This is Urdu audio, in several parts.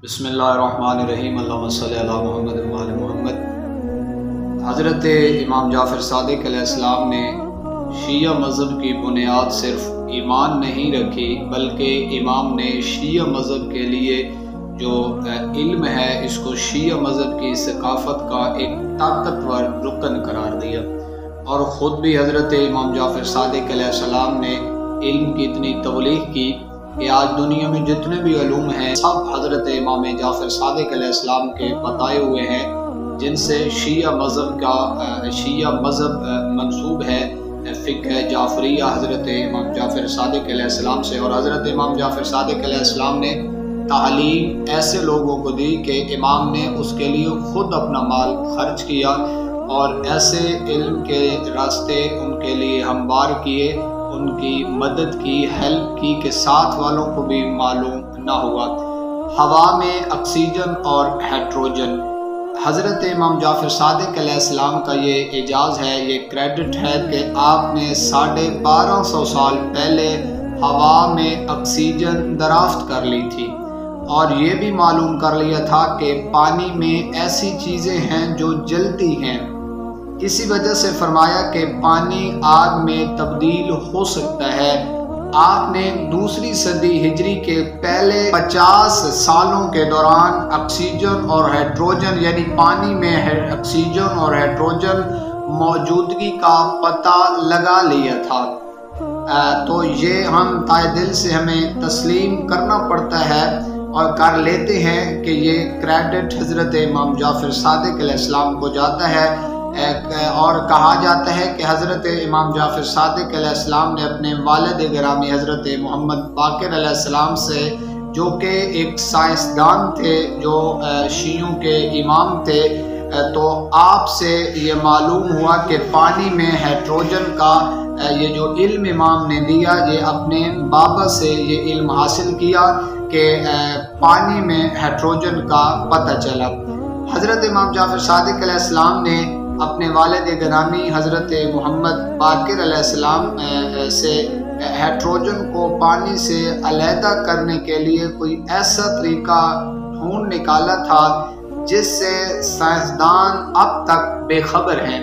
بسم اللہ الرحمن الرحیم، اللہم صلی علی محمد و آل محمد۔ حضرت امام جعفر صادق علیہ السلام نے شیعہ مذہب کی بنیاد صرف ایمان نہیں رکھی، بلکہ امام نے شیعہ مذہب کے لیے جو علم ہے اس کو شیعہ مذہب کی ثقافت کا ایک طاقتور رکن قرار دیا، اور خود بھی حضرت امام جعفر صادق علیہ السلام نے علم کی اتنی تبلیغ کی کہ آج دنیا میں جتنے بھی علوم ہیں سب حضرت امام جعفر صادق علیہ السلام کے بتائے ہوئے ہیں، جن سے شیعہ مذہب منسوب ہے۔ فقہ جعفریہ حضرت امام جعفر صادق علیہ السلام سے، اور حضرت امام جعفر صادق علیہ السلام نے تعلیم ایسے لوگوں کو دی کہ امام نے اس کے لیے خود اپنا مال خرچ کیا اور ایسے علم کے راستے ان کے لیے ہموار کیے، ان کی مدد کی، ہیلپ کی کہ ساتھ والوں کو بھی معلوم نہ ہوا۔ ہوا میں آکسیجن اور ہائیڈروجن، حضرت امام جعفر صادق علیہ السلام کا یہ اعجاز ہے، یہ کریڈٹ ہے کہ آپ نے 1250 سال پہلے ہوا میں آکسیجن دریافت کر لی تھی، اور یہ بھی معلوم کر لیا تھا کہ پانی میں ایسی چیزیں ہیں جو جلتی ہیں۔ اسی وجہ سے فرمایا کہ پانی آگ میں تبدیل ہو سکتا ہے۔ آپ نے دوسری صدی ہجری کے پہلے 50 سالوں کے دوران آکسیجن اور ہائیڈروجن، یعنی پانی میں آکسیجن اور ہائیڈروجن موجودگی کا پتہ لگا لیا تھا۔ تو یہ ہم تائے دل سے ہمیں تسلیم کرنا پڑتا ہے اور کر لیتے ہیں کہ یہ کریڈٹ حضرت امام جعفر صادق علیہ السلام کو جاتا ہے، اور کہا جاتا ہے کہ حضرت امام جعفر صادق علیہ السلام نے اپنے والد گرامی حضرت محمد باقر علیہ السلام سے، جو کہ ایک سائنسدان تھے، جو شیعوں کے امام تھے، تو آپ سے یہ معلوم ہوا کہ پانی میں ہائیڈروجن کا یہ جو علم امام نے دیا، یہ اپنے بابا سے یہ علم حاصل کیا کہ پانی میں ہائیڈروجن کا پتہ چلا۔ حضرت امام جعفر صادق علیہ السلام نے اپنے والد گرامی حضرت محمد باقر علیہ السلام سے ہائیڈروجن کو پانی سے علیحدہ کرنے کے لیے کوئی ایسا طریقہ ڈھونڈ نکالا تھا جس سے سائنسدان اب تک بے خبر ہیں،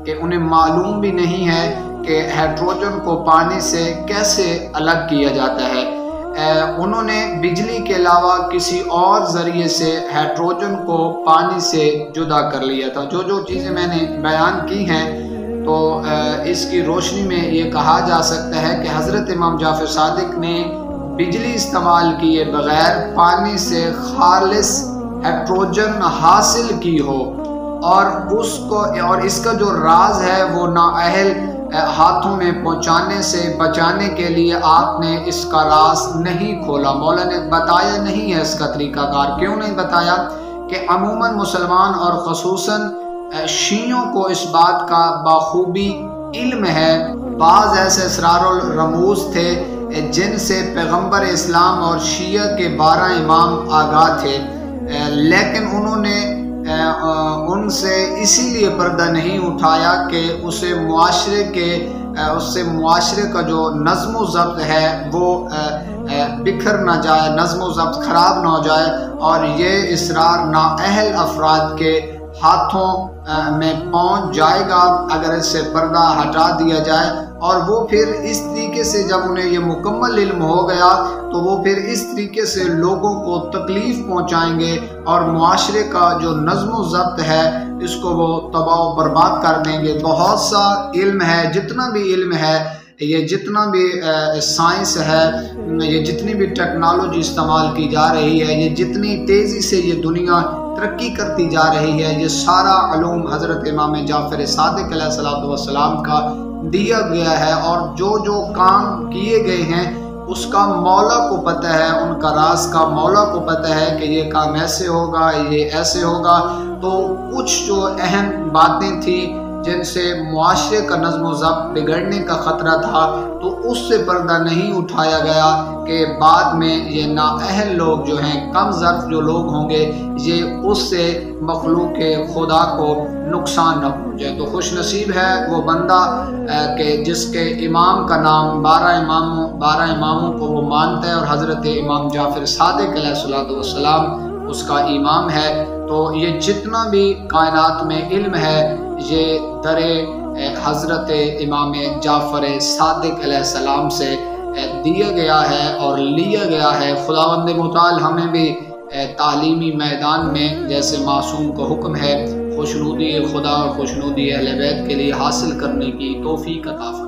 کہ انہیں معلوم بھی نہیں ہے کہ ہائیڈروجن کو پانی سے کیسے الگ کیا جاتا ہے۔ انہوں نے بجلی کے علاوہ کسی اور ذریعے سے ہائیڈروجن کو پانی سے جدا کر لیا تھا۔ جو چیزیں میں نے بیان کی ہیں، تو اس کی روشنی میں یہ کہا جا سکتا ہے کہ حضرت امام جعفر صادق نے بجلی استعمال کیے بغیر پانی سے خالص ہائیڈروجن حاصل کی ہو، اور اس کا جو راز ہے وہ نااہل ہاتھوں میں پہنچانے سے بچانے کے لیے آپ نے اس کا راز نہیں کھولا۔ مولا نے بتایا نہیں ہے اس کا طریقہ کار۔ کیوں نہیں بتایا؟ کہ عموماً مسلمان اور خصوصاً شیعوں کو اس بات کا بخوبی علم ہے۔ بعض ایسے اسرار الرموز تھے جن سے پیغمبر اسلام اور شیعہ کے 12 امام آگاہ تھے، لیکن انہوں نے ان سے اسی لیے پردہ نہیں اٹھایا کہ اس سے معاشرے کا جو نظم و ضبط ہے وہ بکھر نہ جائے، نظم و ضبط خراب نہ ہو جائے، اور یہ اسرار نااہل افراد کے ہاتھوں میں پہنچ جائے گا اگر اس سے پردہ ہٹا دیا جائے، اور وہ پھر اس طریقے سے جب انہیں یہ مکمل علم ہو گیا تو وہ پھر اس طریقے سے لوگوں کو تکلیف پہنچائیں گے، اور معاشرے کا جو نظم و ضبط ہے اس کو وہ تباہ و برباد کر دیں گے۔ بہت سا علم ہے، جتنا بھی علم ہے، یہ جتنا بھی سائنس ہے، یہ جتنی بھی ٹیکنالوجی استعمال کی جا رہی ہے، یہ جتنی تیزی سے یہ دنیا ترقی کرتی جا رہی ہے، یہ سارا علوم حضرت امام جعفر صادق علیہ السلام کا دیا گیا ہے، اور جو کام کیے گئے ہیں اس کا مولا کو پتہ ہے، ان کا راز کا مولا کو پتہ ہے کہ یہ کام ایسے ہوگا، یہ ایسے ہوگا۔ تو کچھ جو اہم باتیں تھیں جن سے معاشرے کا نظم و ضبط بگڑنے کا خطرہ تھا، تو اس سے پردہ نہیں اٹھایا گیا کہ بعد میں یہ نااہل لوگ جو ہیں، کم ظرف جو لوگ ہوں گے، یہ اس سے مخلوق خدا کو نقصان نہ پہنچے۔ تو خوش نصیب ہے وہ بندہ کہ جس کے امام کا نام 12 اماموں کو وہ مانتا ہے، اور حضرت امام جعفر صادق علیہ السلام اس کا امام ہے۔ تو یہ جتنا بھی کائنات میں علم ہے یہ در حضرت امام جعفر صادق علیہ السلام سے دیا گیا ہے اور لیا گیا ہے۔ خداوند متعال ہمیں بھی تعلیمی میدان میں جیسے معصوم کو حکم ہے خوشنودی خدا اور خوشنودی اہل بیت کے لیے حاصل کرنے کی توفیق عطا فرمائے۔